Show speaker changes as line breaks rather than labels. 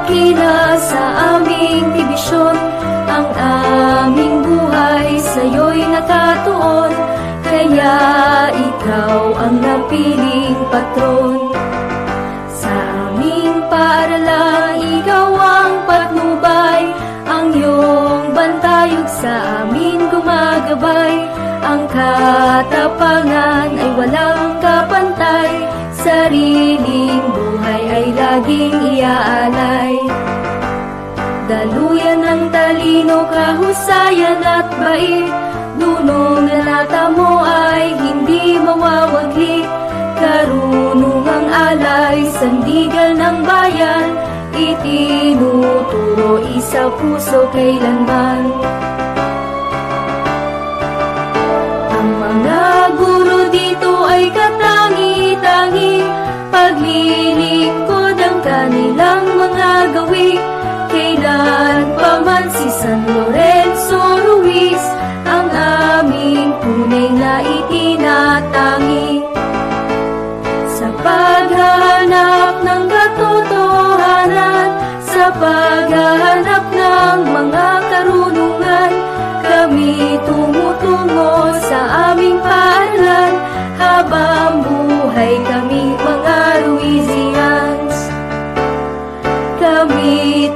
dakila sa aming dibisyon. Ang aming buhay sa'yo'y nakatuon, kaya ikaw ang napiling patron. Sa aming paaralan, ikaw ang patnubay, ang iyong bantayog sa amin gumagabay. Ang katapangan ay walang kapantay, sariling buhay ay laging iaalay. Daluyan ng talino, kahusayan at bait, dunong lalata mo ay hindi mawawaglit. Karunungang alay, sandigal ng bayan, itinuturo isa puso kailanman. Ang mga guro dito ay katangi-tangi, paglilingkod ang kanilang mga gawi. Kailan pa man si San Lorenzo Ruiz ang aming tunay na itinatangi. Sa paghahanap ng katotohanan, sa paghahanap ng mga karunungan, kami tumutungo sa aming paaralan, habang buhay kami mga Ruizians. Kami